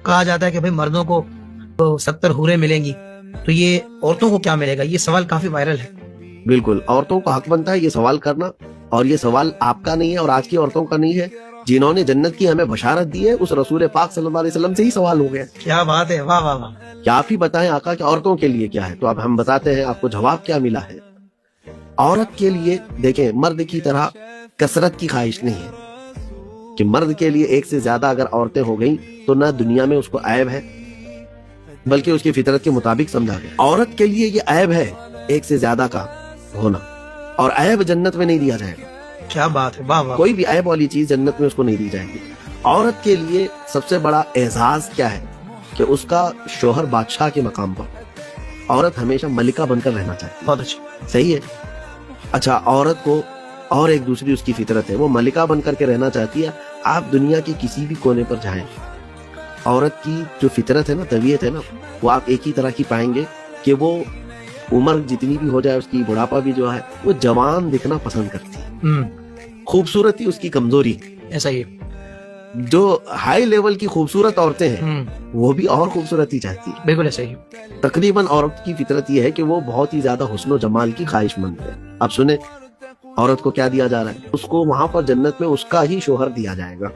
کہا جاتا ہے کہ بھائی مردوں کو 70 حوریں ملیں گی، تو یہ عورتوں کو کیا ملے گا؟ یہ سوال کافی وائرل ہے۔ بالکل، عورتوں کا حق بنتا ہے یہ سوال کرنا، اور یہ سوال آپ کا نہیں ہے اور آج کی عورتوں کا نہیں ہے، جنہوں نے جنت کی ہمیں بشارت دی ہے اس رسول پاک صلی اللہ علیہ وسلم سے ہی سوال ہو گیا۔ کیا بات ہے، واہ واہ واہ۔ کیا آپ ہی بتائیں آقا کہ عورتوں کے لیے کیا ہے؟ تو اب ہم بتاتے ہیں آپ کو جواب کیا ملا ہے۔ عورت کے لیے دیکھیں، مرد کی طرح کثرت کی خواہش نہیں ہے کہ مرد کے لیے ایک سے زیادہ اگر عورتیں ہو گئیں تو نہ دنیا میں اس کو عیب ہے، بلکہ اس کی فطرت کے مطابق سمجھا گیا۔ عورت کے لیے یہ عیب ہے ایک سے زیادہ کا ہونا، اور عیب جنت میں نہیں دیا جائے گا۔ کیا بات ہے، واہ واہ۔ کوئی بھی عیب والی چیز جنت میں اس کو نہیں دی جائے گی۔ عورت کے لیے سب سے بڑا اعزاز کیا ہے کہ اس کا شوہر بادشاہ کے مقام پر، عورت ہمیشہ ملکہ بن کر رہنا چاہتی ہے۔ بہت اچھا، صحیح ہے۔ اچھا، عورت کو اور ایک دوسری اس کی فطرت ہے، وہ ملکہ بن کر کے رہنا چاہتی ہے۔ آپ دنیا کے کسی بھی کونے پر جائیں، عورت کی جو فطرت ہے نا، طبیعت ہے نا، وہ آپ ایک ہی طرح کی پائیں گے کہ وہ عمر جتنی بھی ہو جائے اس کی، بڑھاپا بھی جو ہے، وہ جوان دکھنا پسند کرتی ہے۔ خوبصورتی اس کی کمزوری، ایسا ہی۔ جو ہائی لیول کی خوبصورت عورتیں ہیں وہ بھی اور خوبصورتی چاہتی ہے۔ بالکل ایسا ہی۔ تقریباً عورت کی فطرت یہ ہے کہ وہ بہت ہی زیادہ حسن و جمال کی خواہش مند ہے۔ اب سنیں، عورت کو کیا دیا جا رہا ہے؟ اس کو وہاں پر جنت میں اس کا ہی شوہر دیا جائے گا،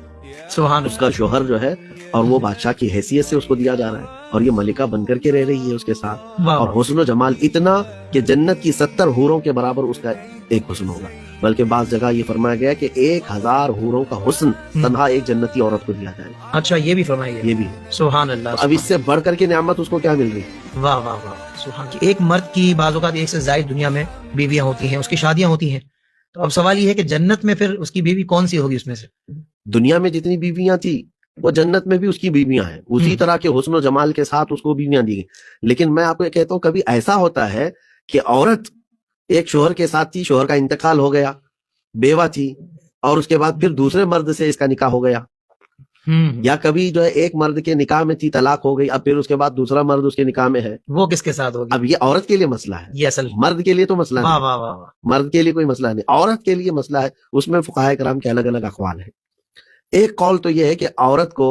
سبحان اس کا شوہر جو ہے، اور وہ بادشاہ کی حیثیت سے اس کو دیا جا رہا ہے، اور یہ ملکہ بن کر کے رہ رہی ہے اس کے ساتھ، اور حسن و جمال اتنا کہ جنت کی 70 حوروں کے برابر اس کا ایک حسن ہوگا۔ بلکہ بعض جگہ یہ فرمایا گیا کہ 1000 حوروں کا حسن تنہا ایک جنتی عورت کو دیا جائے گا۔ اچھا، یہ بھی فرمایا گیا؟ یہ بھی۔ سبحان اللہ۔ اب اس سے بڑھ کر کے نعمت اس کو کیا مل رہی؟ واہ واہ واہ، سبحان اللہ۔ ایک مرد کی بعض اوقات ایک سے زائد دنیا میں بیویاں ہوتی ہیں، اس کی شادیاں ہوتی ہیں، تو اب سوال یہ ہے کہ جنت میں پھر اس کی بیوی کون سی ہوگی اس میں سے؟ دنیا میں جتنی بیویاں تھی وہ جنت میں بھی اس کی بیویاں ہیں، اسی طرح کے حسن و جمال کے ساتھ اس کو بیویاں دی گئی۔ لیکن میں آپ کو یہ کہتا ہوں، کبھی ایسا ہوتا ہے کہ عورت ایک شوہر کے ساتھ تھی، شوہر کا انتقال ہو گیا، بیوہ تھی، اور اس کے بعد پھر دوسرے مرد سے اس کا نکاح ہو گیا، یا کبھی جو ہے ایک مرد کے نکاح میں تھی، طلاق ہو گئی، اب پھر اس کے بعد دوسرا مرد اس کے نکاح میں ہے، وہ کس کے ساتھ ہوگی؟ اب یہ عورت کے لیے مسئلہ ہے، یہ اصل مرد کے لیے تو مسئلہ واہ نہیں، واہ واہ واہ۔ مرد کے لیے کوئی مسئلہ نہیں، عورت کے لیے مسئلہ ہے۔ اس میں فقہائے کرام کے الگ الگ اقوال ہیں۔ ایک قول تو یہ ہے کہ عورت کو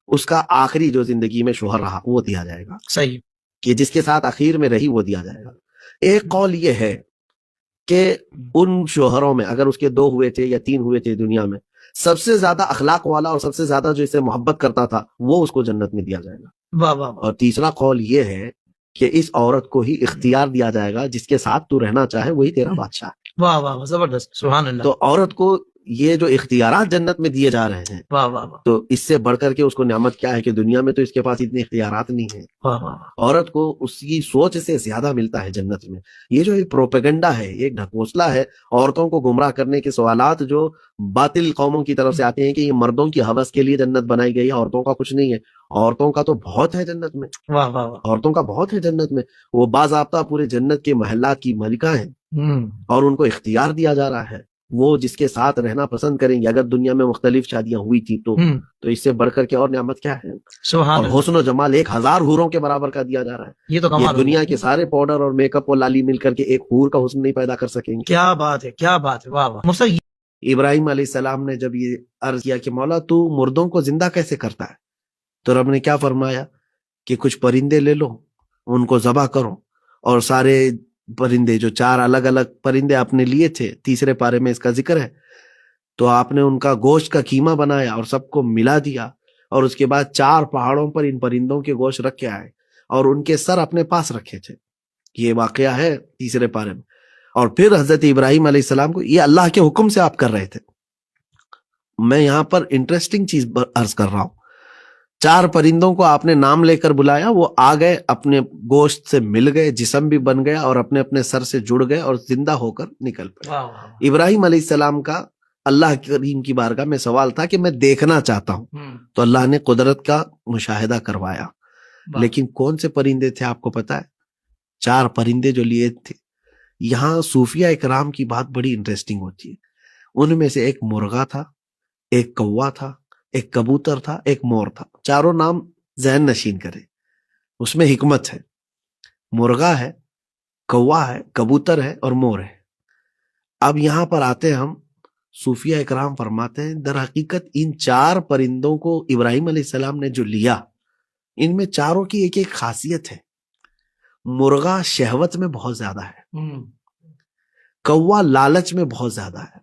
اس کا آخری جو زندگی میں شوہر رہا وہ دیا جائے گا، صحیح، کہ جس کے ساتھ اخیر میں رہی وہ دیا جائے گا۔ ایک قول یہ ہے کہ ان شوہروں میں اگر اس کے 2 ہوئے تھے یا 3 ہوئے تھے دنیا میں، سب سے زیادہ اخلاق والا اور سب سے زیادہ جو اسے محبت کرتا تھا وہ اس کو جنت میں دیا جائے گا۔ واہ واہ واہ۔ اور تیسرا قول یہ ہے کہ اس عورت کو ہی اختیار دیا جائے گا، جس کے ساتھ تو رہنا چاہے وہی تیرا بادشاہ ہے۔ واہ واہ، زبردست، سبحان اللہ۔ تو عورت کو یہ جو اختیارات جنت میں دیے جا رہے ہیں، واہ واہ واہ، تو اس سے بڑھ کر کے اس کو نعمت کیا ہے کہ دنیا میں تو اس کے پاس اتنے اختیارات نہیں ہیں۔ واہ واہ واہ۔ عورت کو اس کی سوچ سے زیادہ ملتا ہے جنت میں۔ یہ جو ایک پروپیگنڈا ہے، ایک ڈھکوسلا ہے عورتوں کو گمراہ کرنے کے سوالات جو باطل قوموں کی طرف سے آتے ہیں کہ یہ مردوں کی ہوس کے لیے جنت بنائی گئی ہے، عورتوں کا کچھ نہیں ہے۔ عورتوں کا تو بہت ہے جنت میں، واہ واہ واہ۔ عورتوں کا بہت ہے جنت میں۔ وہ باضابطہ پورے جنت کے محلات کی ملکہ ہیں، اور ان کو اختیار دیا جا رہا ہے، وہ جس کے ساتھ رہنا پسند کریں گے۔ اگر دنیا میں مختلف شادیاں ہوئی تھی تو اس سے بڑھ کر کے اور نعمت کیا ہے؟ سبحان اور اللہ۔ حسن و جمال 1000 حوروں کے برابر کا دیا جا رہا ہے۔ یہ تو یہ کمال دنیا کے سارے پاؤڈر اور میک اپ اور لالی مل کر کے ایک حور کا حسن نہیں پیدا کر سکیں گے۔ کیا بات ہے، کیا بات ہے، واہ واہ۔ مفتی ابراہیم علیہ السلام نے جب یہ عرض کیا کہ مولا تو مردوں کو زندہ کیسے کرتا ہے، تو رب نے کیا فرمایا کہ کچھ پرندے لے لو، ان کو ذبح کرو، اور سارے پرندے جو 4 الگ الگ پرندے آپ نے لیے تھے، تیسرے پارے میں اس کا ذکر ہے، تو آپ نے ان کا گوشت کا قیمہ بنایا اور سب کو ملا دیا، اور اس کے بعد 4 پہاڑوں پر ان پرندوں کے گوشت رکھ کے آئے اور ان کے سر اپنے پاس رکھے تھے۔ یہ واقعہ ہے تیسرے پارے میں۔ اور پھر حضرت ابراہیم علیہ السلام کو یہ اللہ کے حکم سے آپ کر رہے تھے۔ میں یہاں پر انٹرسٹنگ چیز عرض کر رہا ہوں، 4 پرندوں کو آپ نے نام لے کر بلایا، وہ آ گئے، اپنے گوشت سے مل گئے، جسم بھی بن گیا اور اپنے اپنے سر سے جڑ گئے اور زندہ ہو کر نکل پڑے۔ ابراہیم علیہ السلام کا اللہ کریم کی بارگاہ میں سوال تھا کہ میں دیکھنا چاہتا ہوں، تو اللہ نے قدرت کا مشاہدہ کروایا۔ لیکن کون سے پرندے تھے آپ کو پتا ہے؟ 4 پرندے جو لیے تھے۔ یہاں صوفیہ اکرام کی بات بڑی انٹرسٹنگ ہوتی ہے۔ ان میں سے ایک مرغا تھا، ایک کوا تھا، ایک کبوتر تھا، ایک مور تھا۔ چاروں نام ذہن نشین کرے، اس میں حکمت ہے۔ مرغا ہے، کوا ہے، کبوتر ہے اور مور ہے۔ اب یہاں پر آتے ہم، صوفیہ اکرام فرماتے ہیں در حقیقت ان 4 پرندوں کو ابراہیم علیہ السلام نے جو لیا ان میں چاروں کی ایک ایک خاصیت ہے. مرغا شہوت میں بہت زیادہ ہے، کوا لالچ میں بہت زیادہ ہے،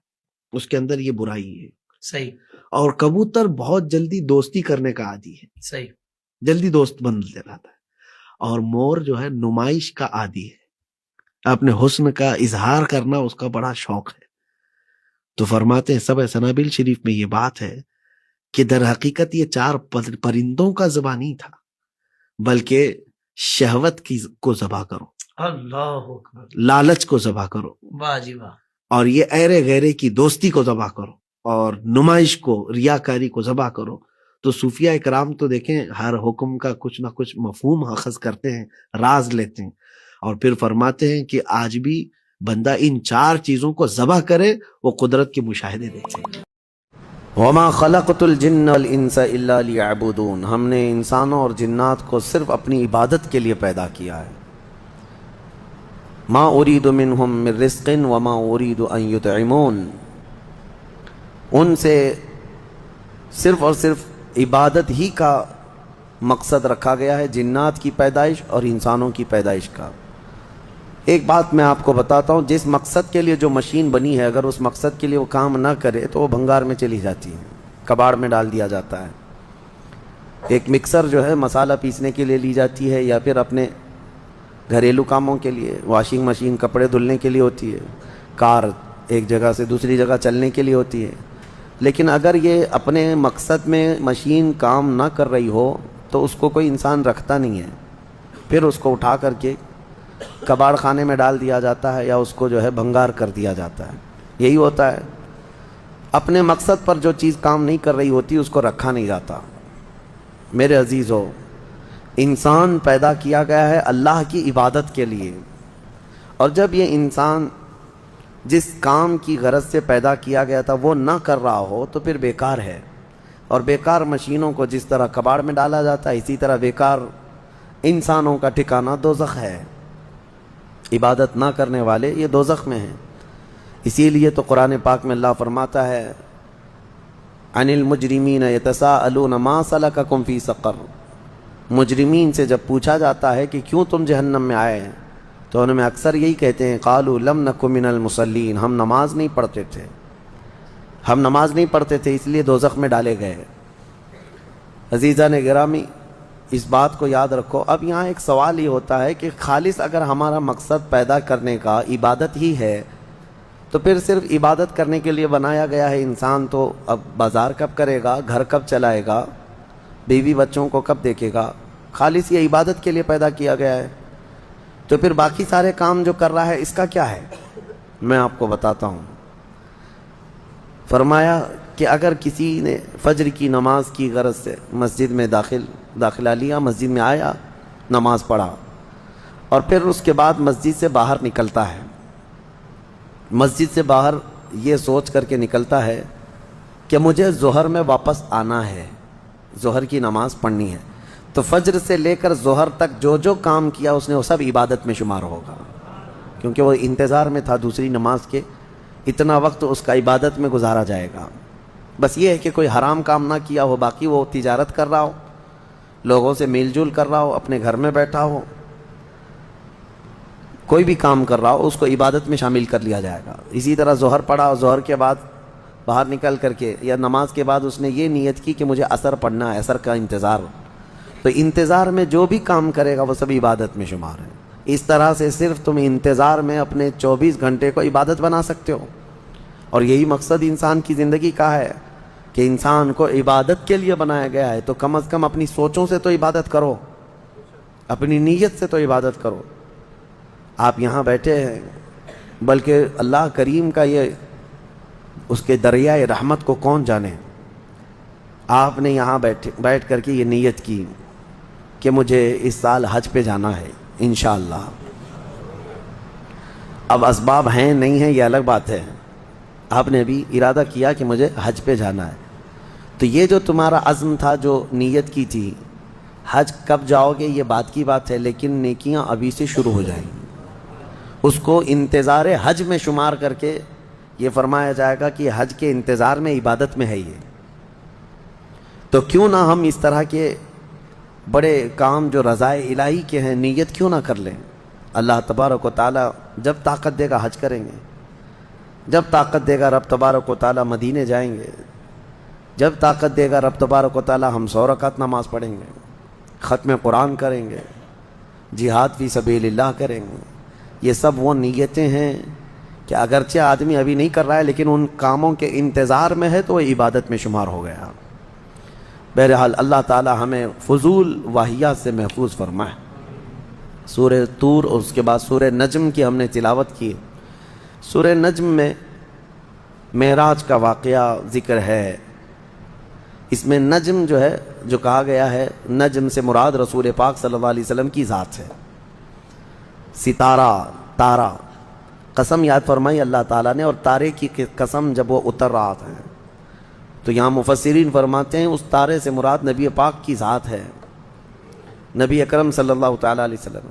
اس کے اندر یہ برائی ہے. صحیح. اور کبوتر بہت جلدی دوستی کرنے کا عادی ہے، صحیح. جلدی دوست بن جاتا ہے. اور مور جو ہے نمائش کا عادی ہے، اپنے حسن کا اظہار کرنا اس کا بڑا شوق ہے. تو فرماتے ہیں سبع سنابل شریف میں یہ بات ہے کہ در حقیقت یہ چار پرندوں کا ذبح نہیں تھا، بلکہ شہوت کو ذبح کرو، اللہ اکبر، لالچ کو ذبح کرو، واہ جی واہ، اور یہ ایرے غیرے کی دوستی کو ذبح کرو، اور نمائش کو، ریاکاری کو ذبح کرو. تو صوفیاء اکرام تو دیکھیں ہر حکم کا کچھ نہ کچھ مفہوم اخذ کرتے ہیں، راز لیتے ہیں، اور پھر فرماتے ہیں کہ آج بھی بندہ ان چار چیزوں کو ذبح کرے وہ قدرت کے مشاہدے دیکھے. وما خلقت الجن والانس الا ليعبدون، ہم نے انسانوں اور جنات کو صرف اپنی عبادت کے لیے پیدا کیا ہے. ما اريد منهم من رزق وما اريد ان يطعمون، ان سے صرف اور صرف عبادت ہی کا مقصد رکھا گیا ہے، جنات کی پیدائش اور انسانوں کی پیدائش کا. ایک بات میں آپ کو بتاتا ہوں، جس مقصد کے لیے جو مشین بنی ہے اگر اس مقصد کے لیے وہ کام نہ کرے تو وہ بھنگار میں چلی جاتی ہے، کباڑ میں ڈال دیا جاتا ہے. ایک مکسر جو ہے مسالہ پیسنے کے لیے لی جاتی ہے، یا پھر اپنے گھریلو کاموں کے لیے، واشنگ مشین کپڑے دھلنے کے لیے ہوتی ہے، کار ایک جگہ سے دوسری جگہ چلنے کے لیے ہوتی ہے. لیکن اگر یہ اپنے مقصد میں مشین کام نہ کر رہی ہو تو اس کو کوئی انسان رکھتا نہیں ہے، پھر اس کو اٹھا کر کے کباڑ خانے میں ڈال دیا جاتا ہے، یا اس کو جو ہے بھنگار کر دیا جاتا ہے. یہی ہوتا ہے، اپنے مقصد پر جو چیز کام نہیں کر رہی ہوتی اس کو رکھا نہیں جاتا. میرے عزیزو، انسان پیدا کیا گیا ہے اللہ کی عبادت کے لیے، اور جب یہ انسان جس کام کی غرض سے پیدا کیا گیا تھا وہ نہ کر رہا ہو تو پھر بیکار ہے. اور بیکار مشینوں کو جس طرح کباڑ میں ڈالا جاتا ہے، اسی طرح بیکار انسانوں کا ٹھکانہ دوزخ ہے. عبادت نہ کرنے والے یہ دوزخ میں ہیں. اسی لیے تو قرآن پاک میں اللہ فرماتا ہے عن المجرمین یتساءلون ما سلککم فی سقر، مجرمین سے جب پوچھا جاتا ہے کہ کیوں تم جہنم میں آئے ہیں تو انہوں میں اکثر یہی کہتے ہیں قالوا لم نک من المصلین، ہم نماز نہیں پڑھتے تھے، ہم نماز نہیں پڑھتے تھے اس لیے دوزخ میں ڈالے گئے. عزیزان گرامی، اس بات کو یاد رکھو. اب یہاں ایک سوال یہ ہوتا ہے کہ خالص اگر ہمارا مقصد پیدا کرنے کا عبادت ہی ہے تو پھر صرف عبادت کرنے کے لیے بنایا گیا ہے انسان، تو اب بازار کب کرے گا، گھر کب چلائے گا، بیوی بچوں کو کب دیکھے گا؟ خالص یہ عبادت کے لیے پیدا کیا گیا ہے، تو پھر باقی سارے کام جو کر رہا ہے اس کا کیا ہے؟ میں آپ کو بتاتا ہوں. فرمایا کہ اگر کسی نے فجر کی نماز کی غرض سے مسجد میں داخلہ لیا، مسجد میں آیا، نماز پڑھا، اور پھر اس کے بعد مسجد سے باہر نکلتا ہے، مسجد سے باہر یہ سوچ کر کے نکلتا ہے کہ مجھے ظہر میں واپس آنا ہے، ظہر کی نماز پڑھنی ہے، تو فجر سے لے کر ظہر تک جو جو کام کیا اس نے وہ سب عبادت میں شمار ہوگا، کیونکہ وہ انتظار میں تھا دوسری نماز کے. اتنا وقت اس کا عبادت میں گزارا جائے گا. بس یہ ہے کہ کوئی حرام کام نہ کیا ہو، باقی وہ تجارت کر رہا ہو، لوگوں سے میل جول کر رہا ہو، اپنے گھر میں بیٹھا ہو، کوئی بھی کام کر رہا ہو اس کو عبادت میں شامل کر لیا جائے گا. اسی طرح ظہر پڑھا اور ظہر کے بعد باہر نکل کر کے یا نماز کے بعد اس نے یہ نیت کی کہ مجھے عصر پڑھنا ہے، عصر کا انتظار، تو انتظار میں جو بھی کام کرے گا وہ سب عبادت میں شمار ہے. اس طرح سے صرف تم انتظار میں اپنے 24 گھنٹے کو عبادت بنا سکتے ہو. اور یہی مقصد انسان کی زندگی کا ہے کہ انسان کو عبادت کے لیے بنایا گیا ہے، تو کم از کم اپنی سوچوں سے تو عبادت کرو، اپنی نیت سے تو عبادت کرو. آپ یہاں بیٹھے ہیں، بلکہ اللہ کریم کا یہ اس کے دریائے رحمت کو کون جانے. آپ نے یہاں بیٹھ کر کے یہ نیت کی کہ مجھے اس سال حج پہ جانا ہے انشاءاللہ. اب اسباب ہیں نہیں ہیں یہ الگ بات ہے، آپ نے بھی ارادہ کیا کہ مجھے حج پہ جانا ہے، تو یہ جو تمہارا عزم تھا، جو نیت کی تھی، حج کب جاؤ گے یہ بات کی بات ہے، لیکن نیکیاں ابھی سے شروع ہو جائیں گی. اس کو انتظار حج میں شمار کر کے یہ فرمایا جائے گا کہ حج کے انتظار میں عبادت میں ہے یہ. تو کیوں نہ ہم اس طرح کے بڑے کام جو رضائے الہی کے ہیں نیت کیوں نہ کر لیں؟ اللہ تبارک و تعالیٰ جب طاقت دے گا حج کریں گے، جب طاقت دے گا رب تبارک و تعالیٰ مدینے جائیں گے، جب طاقت دے گا رب تبارک و تعالیٰ ہم 100 رکعت نماز پڑھیں گے، ختم قرآن کریں گے، جہاد فی سبیل اللہ کریں گے۔ یہ سب وہ نیتیں ہیں کہ اگرچہ آدمی ابھی نہیں کر رہا ہے لیکن ان کاموں کے انتظار میں ہے تو وہ عبادت میں شمار ہو گیا۔ بہرحال اللہ تعالی ہمیں فضول واہیات سے محفوظ فرمائے۔ سورہ طور اور اس کے بعد سورہ نجم کی ہم نے تلاوت کی۔ سورہ نجم میں معراج کا واقعہ ذکر ہے۔ اس میں نجم جو ہے، جو کہا گیا ہے، نجم سے مراد رسول پاک صلی اللہ علیہ وسلم کی ذات ہے۔ ستارہ، تارہ، قسم یاد فرمائی اللہ تعالیٰ نے، اور تارے کی قسم جب وہ اتر رہا تھا تو یہاں مفسرین فرماتے ہیں اس تارے سے مراد نبی پاک کی ذات ہے، نبی اکرم صلی اللہ تعالیٰ علیہ وسلم۔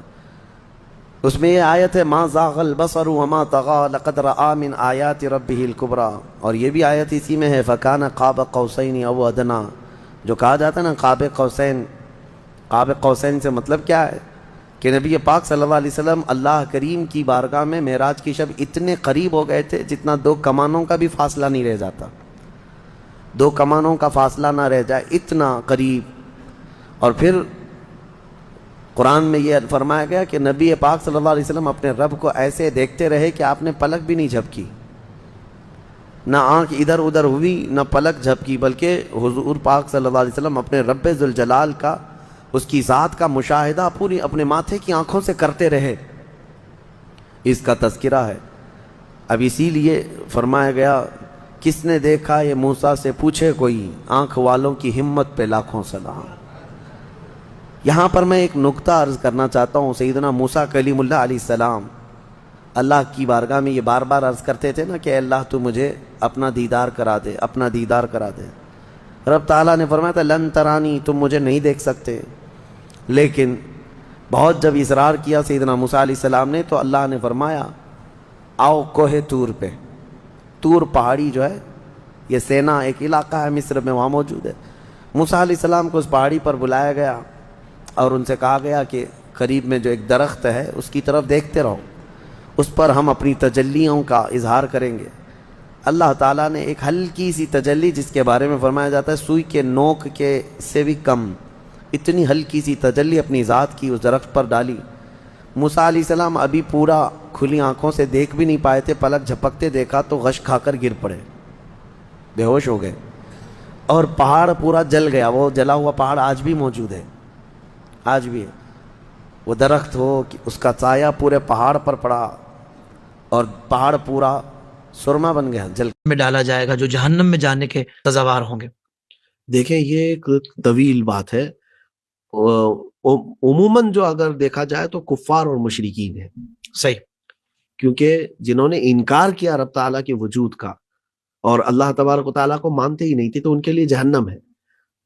اس میں یہ آیت ہے ما زاغ البصر وما طغى لقد رأى من آیات ربه الکبریٰ، اور یہ بھی آیت اسی میں ہے فکان قاب قوسین او ادنیٰ، جو کہا جاتا ہے نا قاب قوسین۔ قاب قوسین سے مطلب کیا ہے کہ نبی پاک صلی اللہ علیہ وسلم اللہ کریم کی بارگاہ میں معراج کی شب اتنے قریب ہو گئے تھے جتنا 2 کمانوں کا بھی فاصلہ نہیں رہ جاتا، 2 کمانوں کا فاصلہ نہ رہ جائے، اتنا قریب۔ اور پھر قرآن میں یہ فرمایا گیا کہ نبی پاک صلی اللہ علیہ وسلم اپنے رب کو ایسے دیکھتے رہے کہ آپ نے پلک بھی نہیں جھپکی، نہ آنکھ ادھر ادھر ہوئی نہ پلک جھپکی، بلکہ حضور پاک صلی اللہ علیہ وسلم اپنے رب ذوالجلال کا، اس کی ذات کا مشاہدہ پوری اپنے ماتھے کی آنکھوں سے کرتے رہے۔ اس کا تذکرہ ہے۔ اب اسی لیے فرمایا گیا کس نے دیکھا یہ موسیٰ سے پوچھے کوئی، آنکھ والوں کی ہمت پہ لاکھوں سلام۔ یہاں پر میں ایک نکتہ عرض کرنا چاہتا ہوں۔ سیدنا موسیٰ کلیم اللہ علیہ السلام اللہ کی بارگاہ میں یہ بار بار عرض کرتے تھے نا کہ اے اللہ تو مجھے اپنا دیدار کرا دے، اپنا دیدار کرا دے۔ رب تعالیٰ نے فرمایا تھا لن ترانی، تم مجھے نہیں دیکھ سکتے، لیکن بہت جب اصرار کیا سیدنا موسیٰ علیہ السلام نے تو اللہ نے فرمایا آؤ کوہ طور پہ۔ طور پہاڑی جو ہے یہ سینا ایک علاقہ ہے مصر میں، وہاں موجود ہے۔ موسیٰ علیہ السلام کو اس پہاڑی پر بلایا گیا اور ان سے کہا گیا کہ قریب میں جو ایک درخت ہے اس کی طرف دیکھتے رہو، اس پر ہم اپنی تجلیوں کا اظہار کریں گے۔ اللہ تعالیٰ نے ایک ہلکی سی تجلی، جس کے بارے میں فرمایا جاتا ہے سوئی کے نوک کے سے بھی کم، اتنی ہلکی سی تجلی اپنی ذات کی اس درخت پر ڈالی۔ موسیٰ علیہ السلام ابھی پورا کھلی آنکھوں سے دیکھ بھی نہیں پائے تھے، پلک جھپکتے دیکھا تو غش کھا کر گر پڑے، بے ہوش ہو گئے، اور پہاڑ پورا جل گیا۔ وہ جلا ہوا پہاڑ آج بھی موجود ہے، آج بھی ہے۔ وہ درخت ہو کہ اس کا سایہ پورے پہاڑ پر پڑا اور پہاڑ پورا سرما بن گیا، جل میں ڈالا جائے گا جو جہنم میں جانے کے سزاوار ہوں گے۔ دیکھیں یہ ایک طویل بات ہے۔ عموماً جو اگر دیکھا جائے تو کفار اور مشرکین ہیں، صحیح، کیونکہ جنہوں نے انکار کیا رب تعالیٰ کے وجود کا اور اللہ تبارک و تعالیٰ کو مانتے ہی نہیں تھے، تو ان کے لیے جہنم ہے۔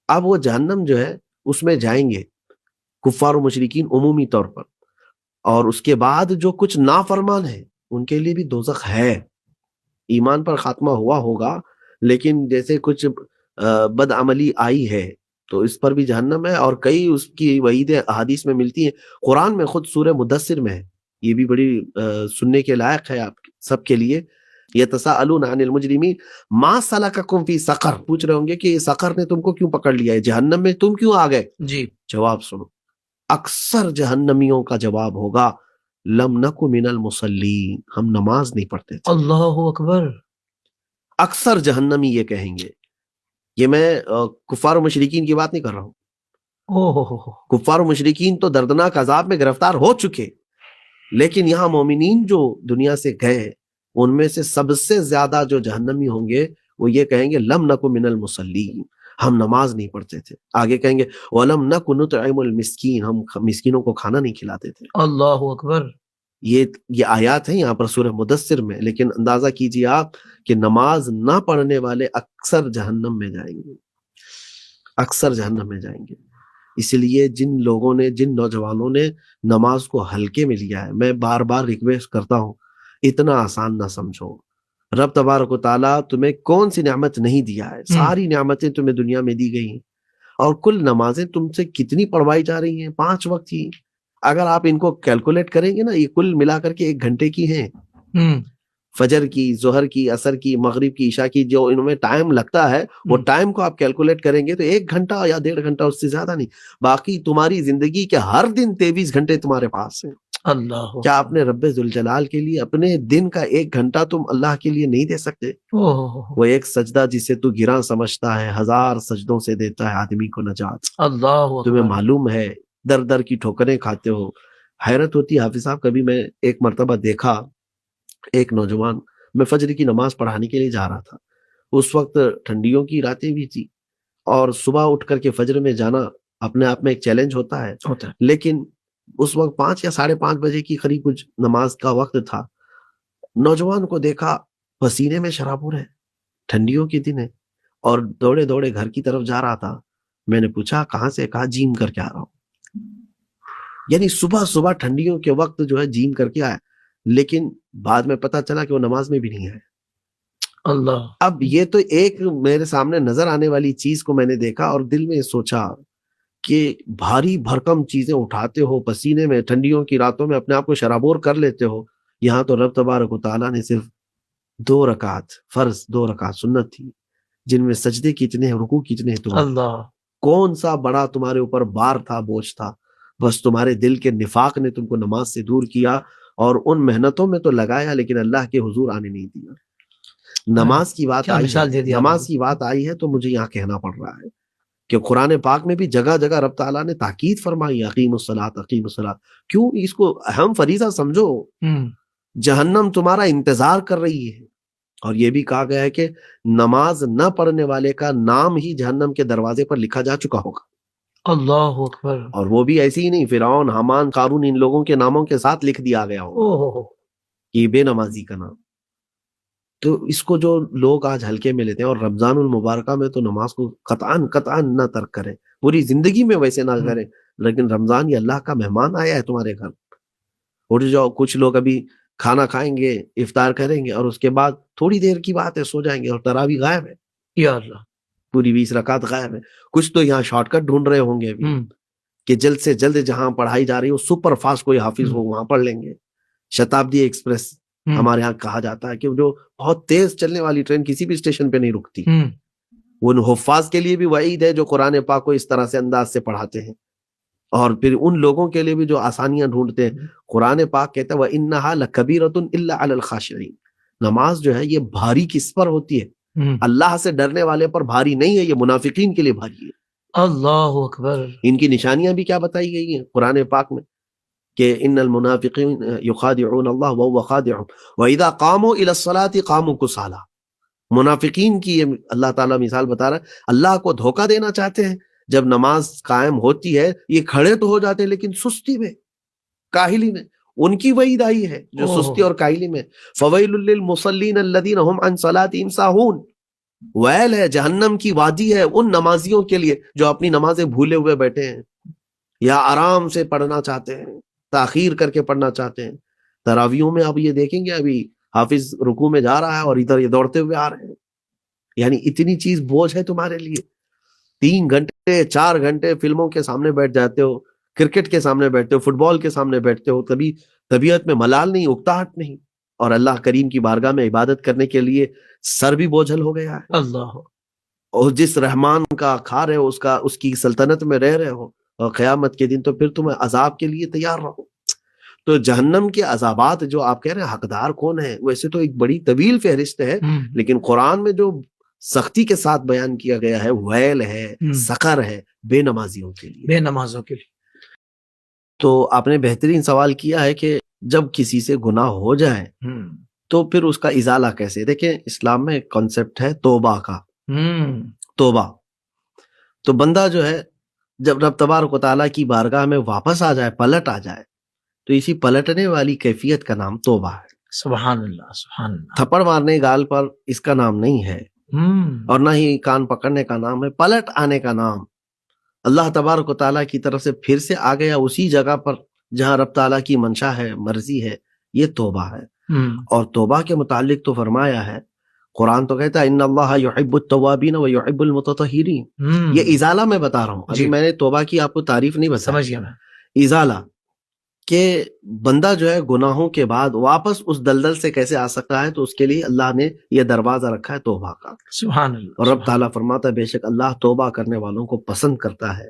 اب وہ جہنم جو ہے اس میں جائیں گے کفار و مشرکین عمومی طور پر، اور اس کے بعد جو کچھ نافرمان ہیں ان کے لیے بھی دوزخ ہے۔ ایمان پر خاتمہ ہوا ہوگا لیکن جیسے کچھ بد عملی آئی ہے تو اس پر بھی جہنم ہے، اور کئی اس کی وعیدیں احادیث میں ملتی ہیں۔ قرآن میں خود سورہ مدثر میں ہے، یہ بھی بڑی سننے کے لائق ہے آپ سب کے لیے۔ یتساءلون عن المجرمین ما سلککم فی سقر، پوچھ رہے ہوں گے کہ سقر نے تم کو کیوں پکڑ لیا ہے، جہنم میں تم کیوں آ گئے؟ جی، جواب سنو، اکثر جہنمیوں کا جواب ہوگا لم نکو من المصلین، ہم نماز نہیں پڑھتے تھے۔ اللہ اکبر۔ اکثر جہنمی یہ کہیں گے۔ یہ میں کفار و مشرکین کی بات نہیں کر رہا ہوں، کفار و مشرکین تو دردناک عذاب میں گرفتار ہو چکے، لیکن یہاں مومنین جو دنیا سے گئے ان میں سے سب سے زیادہ جو جہنمی ہوں گے وہ یہ کہیں گے لم نکو من المصلین، ہم نماز نہیں پڑھتے تھے۔ آگے کہیں گے وَلَمْ نَكُ نُطْعِمُ الْمِسْكِينَ، ہم مسکینوں کو کھانا نہیں کھلاتے تھے۔ اللہ اکبر۔ یہ آیات ہیں یہاں پر سورہ مدثر میں، لیکن اندازہ کیجئے آپ کہ نماز نہ پڑھنے والے اکثر جہنم میں جائیں گے، اکثر جہنم میں جائیں گے۔ اس لیے جن لوگوں نے، جن نوجوانوں نے نماز کو ہلکے میں لیا ہے، میں بار بار ریکویسٹ کرتا ہوں اتنا آسان نہ سمجھو۔ رب تبارک و تعالیٰ تمہیں کون سی نعمت نہیں دیا ہے، ساری نعمتیں تمہیں دنیا میں دی گئی ہیں، اور کل نمازیں تم سے کتنی پڑھوائی جا رہی ہیں؟ 5 وقت کی. اگر آپ ان کو کیلکولیٹ کریں گے نا، یہ کل ملا کر کے 1 گھنٹے کی ہیں. فجر کی، ظہر کی، عصر کی، مغرب کی، عشاء کی، جو ان میں ٹائم لگتا ہے وہ ٹائم کو آپ کیلکولیٹ کریں گے تو 1 گھنٹہ یا 1.5 گھنٹہ، اس سے زیادہ نہیں. باقی تمہاری زندگی کے ہر دن 23 گھنٹے تمہارے پاس ہیں. اللہ، کیا اپنے رب ذوالجلال کے لیے اپنے دن کا 1 گھنٹہ تم اللہ کے لیے نہیں دے سکتے؟ وہ ایک سجدہ جسے تو گراں سمجھتا ہے 1000 سجدوں سے دیتا ہے آدمی کو نجات. اللہ، تمہیں معلوم ہے در در کی ٹھوکریں کھاتے ہو. حیرت ہوتی ہے حافظ صاحب، کبھی میں ایک مرتبہ دیکھا ایک نوجوان، میں فجر کی نماز پڑھانے کے لیے جا رہا تھا. اس وقت ٹھنڈیوں کی راتیں بھی تھی اور صبح اٹھ کر کے فجر میں جانا اپنے آپ میں ایک چیلنج ہوتا ہے. لیکن اس وقت 5 یا 5:30 بجے کی قریب کچھ نماز کا وقت تھا. نوجوان کو دیکھا پسینے میں شرابور ہے، ٹھنڈیوں کے دن ہے، اور دوڑے دوڑے گھر کی طرف جا رہا تھا. میں نے پوچھا کہاں سے؟ کہا جیم کر کے آ رہا ہوں. یعنی صبح صبح ٹھنڈیوں کے وقت جو ہے جیم کر کے آیا، لیکن بعد میں پتا چلا کہ وہ نماز میں بھی نہیں ہے. اللہ. اب یہ تو ایک میرے سامنے نظر آنے والی چیز کو میں نے دیکھا اور دل میں سوچا کہ بھاری بھرکم چیزیں اٹھاتے ہو پسینے میں، ٹھنڈیوں کی راتوں میں اپنے آپ کو شرابور کر لیتے ہو. یہاں تو رب تبارک و تعالیٰ نے صرف 2 رکعت فرض، 2 رکعت سنت تھی، جن میں سجدے کتنے ہیں، رکوع کتنے ہیں. اللہ، کون سا بڑا تمہارے اوپر بار تھا، بوجھ تھا؟ بس تمہارے دل کے نفاق نے تم کو نماز سے دور کیا اور ان محنتوں میں تو لگایا لیکن اللہ کے حضور آنے نہیں دیا. نماز کی بات آئی ہے، نماز کی بات آئی ہے تو مجھے یہاں کہنا پڑ رہا ہے کہ قرآن پاک میں بھی جگہ جگہ رب تعالیٰ نے تاکید فرمائی، اقیم الصلاۃ، اقیم الصلاۃ. کیوں؟ اس کو اہم فریضہ سمجھو. جہنم تمہارا انتظار کر رہی ہے. اور یہ بھی کہا گیا ہے کہ نماز نہ پڑھنے والے کا نام ہی جہنم کے دروازے پر لکھا جا چکا ہوگا. اللہ اکبر. اور وہ بھی ایسی ہی نہیں، فرعون، حامان، قارون، ان لوگوں کے ناموں کے ساتھ لکھ دیا گیا ہوگا کہ بے نمازی کا نام. تو اس کو جو لوگ آج ہلکے میں لیتے ہیں، اور رمضان المبارکہ میں تو نماز کو قطعاً نہ ترک کریں، پوری زندگی میں ویسے نہ کریں، لیکن رمضان یہ اللہ کا مہمان آیا ہے تمہارے گھر. اٹھ جاؤ. کچھ لوگ ابھی کھانا کھائیں گے، افطار کریں گے اور اس کے بعد تھوڑی دیر کی بات ہے سو جائیں گے اور تراویح غائب ہے. یا اللہ، پوری 20 رکعت غائب ہے. کچھ تو یہاں شارٹ کٹ ڈھونڈ رہے ہوں گے ابھی کہ جلد سے جلد جہاں پڑھائی جا رہی ہو سپر فاسٹ کوئی حافظ ہو وہاں پڑھ لیں گے. شتابدی ایکسپریس ہمارے ہاں کہا جاتا ہے کہ جو بہت تیز چلنے والی ٹرین کسی بھی اسٹیشن پہ نہیں رکتی. وہ حفاظ کے لیے بھی وعید ہے جو قرآن پاک کو اس طرح سے انداز سے پڑھاتے ہیں، اور پھر ان لوگوں کے لیے بھی جو آسانیاں ڈھونڈتے ہیں. قرآن پاک کہتا ہے وَإِنَّهَا لَكَبِيرَةٌ إِلَّا عَلَى الْخَاشِعِينَ. نماز جو ہے یہ بھاری کس پر ہوتی ہے؟ اللہ سے ڈرنے والے پر بھاری نہیں ہے، یہ منافقین کے لیے بھاری ہے. اللہ اکبر. ان کی نشانیاں بھی کیا بتائی گئی ہیں قرآن پاک میں کہ ان المنافقین یخادعون اللہ وهو خادعهم واذا قاموا الى الصلاة قاموا كسالى. منافقین کی یہ اللہ تعالیٰ مثال بتا رہا ہے. اللہ کو دھوکہ دینا چاہتے ہیں، جب نماز قائم ہوتی ہے یہ کھڑے تو ہو جاتے ہیں لیکن سستی میں، کاہلی میں. ان کی وعید آئی ہے جو سستی اور کاہلی میں. فویل للمصلین الذین هم عن صلاتهم ساہون. ویل ہے، جہنم کی وادی ہے ان نمازیوں کے لیے جو اپنی نمازیں بھولے ہوئے بیٹھے ہیں یا آرام سے پڑھنا چاہتے ہیں، تاخیر کر کے پڑھنا چاہتے ہیں. تراویحوں میں اب یہ دیکھیں گے ابھی حافظ رکوع میں جا رہا ہے اور ادھر یہ دوڑتے ہوئے آ رہے ہیں. یعنی اتنی چیز بوجھ ہے تمہارے لیے. 3 گھنٹے 4 گھنٹے فلموں کے سامنے بیٹھ جاتے ہو، کرکٹ کے سامنے بیٹھتے ہو، فٹ بال کے سامنے بیٹھتے ہو، کبھی طبیعت میں ملال نہیں، اکتاہٹ نہیں، اور اللہ کریم کی بارگاہ میں عبادت کرنے کے لیے سر بھی بوجھل ہو گیا ہے. اللہ. اور جس رحمان کا کھا رہے ہو اس کی سلطنت میں رہ رہے ہو، اور قیامت کے دن تو پھر تمہیں عذاب کے لیے تیار رہو. تو جہنم کے عذابات جو آپ کہہ رہے ہیں حقدار کون ہے، ویسے تو ایک بڑی طویل فہرست ہے، لیکن قرآن میں جو سختی کے ساتھ بیان کیا گیا ہے ویل ہے، سقر ہے بے نمازیوں کے لیے، بے نمازوں کے لیے. تو آپ نے بہترین سوال کیا ہے کہ جب کسی سے گناہ ہو جائے تو پھر اس کا ازالہ کیسے. دیکھیں اسلام میں ایک کانسیپٹ ہے توبہ کا. توبہ تو بندہ جو ہے جب رب تبارک و تعالیٰ کی بارگاہ میں واپس آ جائے، پلٹ آ جائے، تو اسی پلٹنے والی کیفیت کا نام توبہ ہے. سبحان اللہ، سبحان اللہ. تھپڑ مارنے گال پر اس کا نام نہیں ہے، اور نہ ہی کان پکڑنے کا نام ہے. پلٹ آنے کا نام اللہ تبارک و تعالیٰ کی طرف سے پھر سے آ گیا اسی جگہ پر جہاں رب تعالیٰ کی منشا ہے، مرضی ہے، یہ توبہ ہے. اور توبہ کے متعلق تو فرمایا ہے قرآن تو کہتا ہے ان اللہ یحب التوابین و یحب المتطہرین. یہ ازالہ میں بتا رہا ہوں, ابھی میں نے توبہ کی آپ کو تعریف نہیں بتائی. سمجھ گیا میں. ازالہ کہ بندہ جو ہے گناہوں کے بعد واپس اس دلدل سے کیسے آ سکتا ہے, تو اس کے لیے اللہ نے یہ دروازہ رکھا ہے توبہ کا. سبحان اللہ. اور رب تعالیٰ فرماتا ہے بے شک اللہ توبہ کرنے والوں کو پسند کرتا ہے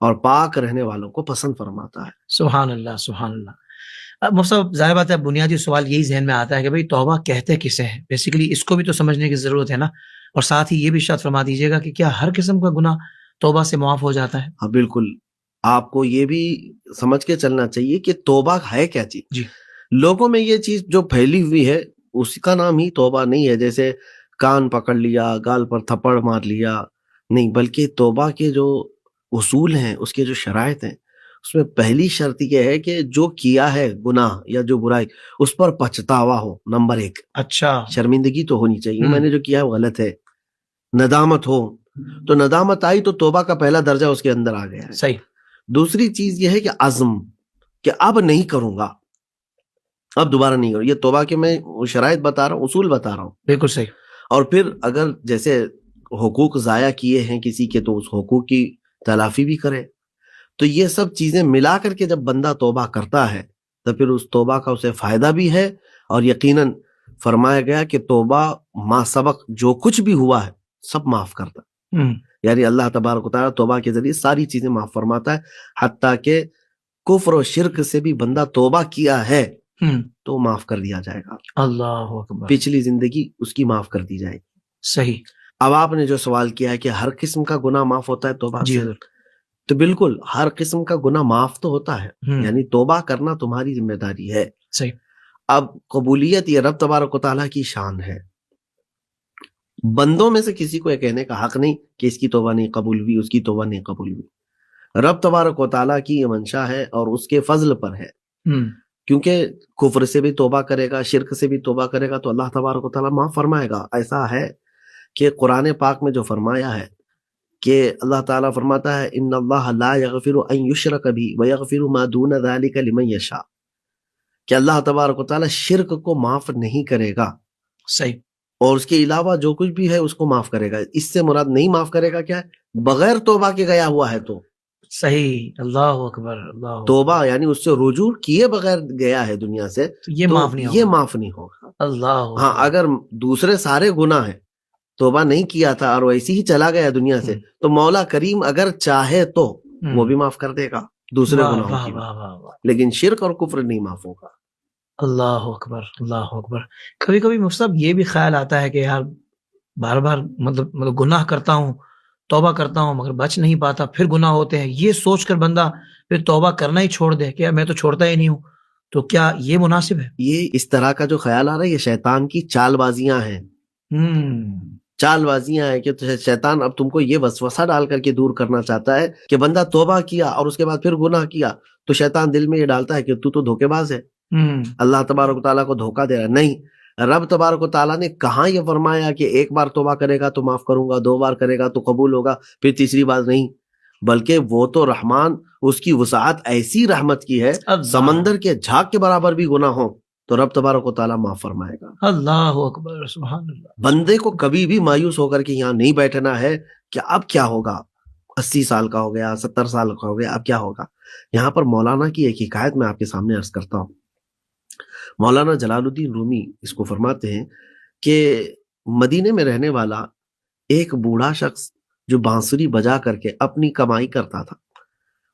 اور پاک رہنے والوں کو پسند فرماتا ہے. سبحان اللہ سبحان اللہ. اب مصطفیٰ ظاہر بات ہے بنیادی سوال یہی ذہن میں آتا ہے کہ بھئی توبہ کہتے کسے ہیں, بیسیکلی اس کو بھی تو سمجھنے کی ضرورت ہے نا. اور ساتھ ہی یہ بھی ارشاد فرما دیجیے گا کہ کیا ہر قسم کا گناہ توبہ سے معاف ہو جاتا ہے؟ ہاں بالکل, آپ کو یہ بھی سمجھ کے چلنا چاہیے کہ توبہ ہے کیا چیز. جی. لوگوں میں یہ چیز جو پھیلی ہوئی ہے اس کا نام ہی توبہ نہیں ہے, جیسے کان پکڑ لیا, گال پر تھپڑ مار لیا, نہیں, بلکہ توبہ کے جو اصول ہیں, اس کے جو شرائط ہیں, اس میں پہلی شرط یہ ہے کہ جو کیا ہے گناہ یا جو برائی اس پر پچھتاوا ہو, نمبر 1. اچھا, شرمندگی تو ہونی چاہیے, میں نے جو کیا ہے وہ غلط ہے, ندامت ہو, تو ندامت آئی تو توبہ کا پہلا درجہ اس کے اندر آ گیا ہے. صحیح. دوسری چیز یہ ہے کہ عزم, کہ اب نہیں کروں گا, اب دوبارہ نہیں کروں. یہ توبہ کے میں شرائط بتا رہا ہوں, اصول بتا رہا ہوں. بالکل صحیح. اور پھر اگر جیسے حقوق ضائع کیے ہیں کسی کے تو اس حقوق کی تلافی بھی کرے. تو یہ سب چیزیں ملا کر کے جب بندہ توبہ کرتا ہے تو پھر اس توبہ کا اسے فائدہ بھی ہے, اور یقیناً فرمایا گیا کہ توبہ ما سبق, جو کچھ بھی ہوا ہے سب معاف کرتا ہے. یعنی اللہ تبارک و تعالیٰ توبہ کے ذریعے ساری چیزیں معاف فرماتا ہے, حتیٰ کہ کفر و شرک سے بھی بندہ توبہ کیا ہے تو معاف کر دیا جائے گا. اللہ اکبر. پچھلی زندگی اس کی معاف کر دی جائے گی. صحیح. اب آپ نے جو سوال کیا ہے کہ ہر قسم کا گناہ معاف ہوتا ہے توبہ جی سے, تو بالکل ہر قسم کا گناہ معاف تو ہوتا ہے, یعنی توبہ کرنا تمہاری ذمہ داری ہے. صحیح. اب قبولیت یہ رب تبارک و تعالیٰ کی شان ہے, بندوں میں سے کسی کو یہ کہنے کا حق نہیں کہ اس کی توبہ نہیں قبول ہوئی, اس کی توبہ نہیں قبول ہوئی. رب تبارک و تعالیٰ کی یہ منشا ہے اور اس کے فضل پر ہے, کیونکہ کفر سے بھی توبہ کرے گا, شرک سے بھی توبہ کرے گا تو اللہ تبارک و تعالیٰ معاف فرمائے گا. ایسا ہے کہ قرآن پاک میں جو فرمایا ہے کہ اللہ تعالیٰ فرماتا ہے ان اللہ لا یغفر ان یشرک بہ ویغفر ما دون ذلک لمن یشاء, کہ اللہ تبارک و تعالیٰ شرک کو معاف نہیں کرے گا. صحیح. اور اس کے علاوہ جو کچھ بھی ہے اس کو معاف کرے گا. اس سے مراد نہیں معاف کرے گا کیا ہے, بغیر توبہ کے گیا ہوا ہے تو. صحیح. اللہ اکبر. اللہ توبہ یعنی اس سے رجوع کیے بغیر گیا ہے دنیا سے, یہ معاف نہیں ہوگا. یہ معاف نہیں ہوگا. اللہ. ہاں, اگر دوسرے سارے گناہ ہیں, توبہ نہیں کیا تھا اور ویسے ہی چلا گیا دنیا سے, تو مولا کریم اگر چاہے تو وہ بھی معاف کر دے گا دوسرے گناہوں کی, لیکن شرک اور کفر نہیں معاف ہوگا. اللہ اکبر. اللہ اکبر. کبھی کبھی مصطفیٰ یہ بھی خیال آتا ہے کہ یار بار بار مطلب گناہ کرتا ہوں, توبہ کرتا ہوں, مگر بچ نہیں پاتا, پھر گناہ ہوتے ہیں. یہ سوچ کر بندہ پھر توبہ کرنا ہی چھوڑ دے کہ میں تو چھوڑتا ہی نہیں ہوں, تو کیا یہ مناسب ہے؟ یہ اس طرح کا جو خیال آ رہا ہے یہ شیطان کی چال بازیاں ہیں. چال بازیاں ہیں کہ شیطان اب تم کو یہ وسوسہ ڈال کر کے دور کرنا چاہتا ہے کہ بندہ توبہ کیا اور اس کے بعد پھر گناہ کیا, تو شیطان دل میں یہ ڈالتا ہے کہ تو دھوکے باز ہے, اللہ تبارک و تعالیٰ کو دھوکہ دے رہا ہے. نہیں, رب تبارک و تعالیٰ نے کہاں یہ فرمایا کہ ایک بار توبہ کرے گا تو معاف کروں گا, 2 بار کرے گا تو قبول ہوگا, پھر تیسری بار نہیں, بلکہ وہ تو رحمان, اس کی وسعت ایسی رحمت کی ہے, سمندر کے جھاگ کے برابر بھی گناہ ہو تو رب تبارک و تعالیٰ معاف فرمائے گا. اللہ اکبر. سبحان اللہ. بندے کو کبھی بھی مایوس ہو کر کے یہاں نہیں بیٹھنا ہے کہ اب کیا ہوگا, 80 سال کا ہو گیا, 70 سال کا ہو گیا, اب کیا ہوگا. یہاں پر مولانا کی ایک حکایت میں آپ کے سامنے عرض کرتا ہوں. مولانا جلال الدین رومی اس کو فرماتے ہیں کہ مدینے میں رہنے والا ایک بوڑھا شخص جو بانسری بجا کر کے اپنی کمائی کرتا تھا,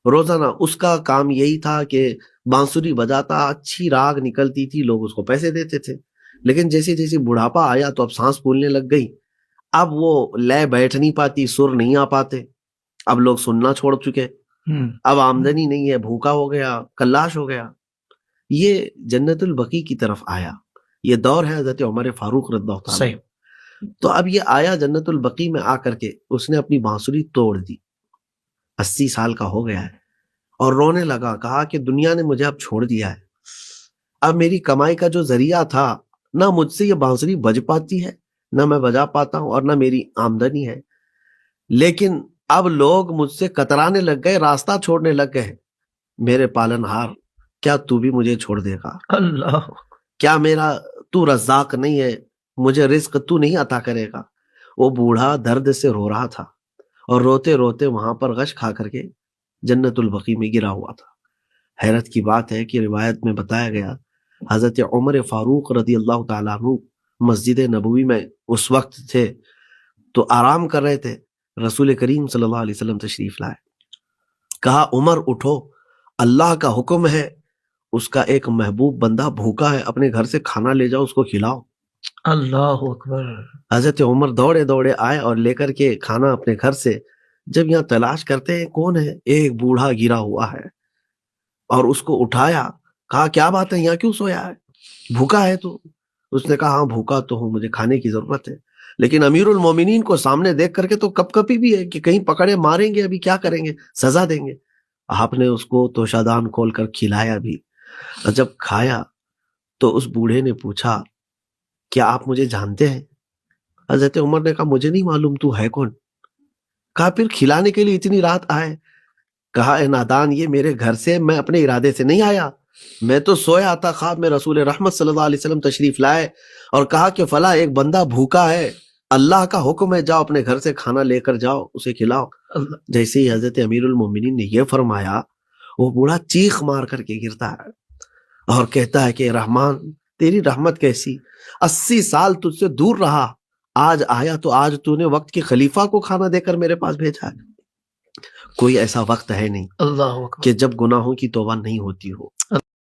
روزانہ اس کا کام یہی تھا کہ بانسری بجاتا, اچھی راگ نکلتی تھی, لوگ اس کو پیسے دیتے تھے. لیکن جیسے جیسے بڑھاپا آیا تو اب سانس پھولنے لگ گئی, اب وہ لے بیٹھ نہیں پاتی, سر نہیں آ پاتے, اب لوگ سننا چھوڑ چکے, اب آمدنی نہیں ہے, بھوکا ہو گیا, کلاش ہو گیا. یہ جنت البقیع کی طرف آیا. یہ دور ہے حضرت عمر فاروق رضی اللہ عنہ. تو اب یہ آیا جنت البقیع میں آ کر کے اس نے اپنی بانسری توڑ دی, 80 سال کا ہو گیا ہے, اور رونے لگا, کہا کہ دنیا نے مجھے اب چھوڑ دیا ہے, اب میری کمائی کا جو ذریعہ تھا, نہ مجھ سے یہ بانسری بج پاتی ہے, نہ میں بجا پاتا ہوں, اور نہ میری آمدنی ہے. لیکن اب لوگ مجھ سے کترانے لگ گئے, راستہ چھوڑنے لگ گئے. میرے پالنہار, کیا تو بھی مجھے چھوڑ دے گا؟ اللہ, کیا میرا تو رزاق نہیں ہے, مجھے رزق تو نہیں عطا کرے گا. وہ بوڑھا درد سے رو رہا تھا اور روتے روتے وہاں پر غش کھا کر کے جنت البقیع میں گرا ہوا تھا. حیرت کی بات ہے کہ روایت میں بتایا گیا حضرت عمر فاروق رضی اللہ تعالیٰ عنہ مسجد نبوی میں اس وقت تھے تو آرام کر رہے تھے. رسول کریم صلی اللہ علیہ وسلم تشریف لائے. کہا عمر اٹھو، اللہ کا حکم ہے، اس کا ایک محبوب بندہ بھوکا ہے، اپنے گھر سے کھانا لے جاؤ، اس کو کھلاؤ. اللہ اکبر. حضرت عمر دوڑے دوڑے آئے اور لے کر کے کھانا اپنے گھر سے. جب یہاں تلاش کرتے ہیں کون ہے، ایک بوڑھا گرا ہوا ہے اور اس کو اٹھایا. کہا کیا بات ہے، یہاں کیوں سویا ہے، بھوکا ہے تو؟ اس نے کہا ہاں بھوکا تو ہوں، مجھے کھانے کی ضرورت ہے. لیکن امیر المومنین کو سامنے دیکھ کر کے تو کپ کپی بھی ہے کہ کہیں پکڑے ماریں گے، ابھی کیا کریں گے، سزا دیں گے. آپ نے اس کو توشادان کھول کر کھلایا بھی. اور جب کھایا تو اس بوڑھے نے پوچھا کیا آپ مجھے جانتے ہیں؟ حضرت عمر نے کہا مجھے نہیں معلوم، تو ہے کون؟ کہا پھر کھلانے کے لیے اتنی رات آئے؟ کہا اے نادان، یہ میرے گھر سے میں اپنے ارادے سے نہیں آیا، میں تو سویا تھا، خواب میں رسول رحمت صلی اللہ علیہ وسلم تشریف لائے اور کہا کہ فلاں ایک بندہ بھوکا ہے، اللہ کا حکم ہے، جاؤ اپنے گھر سے کھانا لے کر جاؤ، اسے کھلاؤ. جیسے ہی حضرت امیر المومنین نے یہ فرمایا، وہ بوڑھا چیخ مار کر کے گرتا ہے اور کہتا ہے کہ رحمان تیری رحمت کیسی، 80 سال تجھ سے دور رہا، آج آیا تو آج تو نے وقت کے خلیفہ کو کھانا دے کر میرے پاس بھیجا ہے. کوئی ایسا وقت ہے نہیں اللہ اکبر کہ جب گناہوں کی توبہ نہیں ہوتی ہو.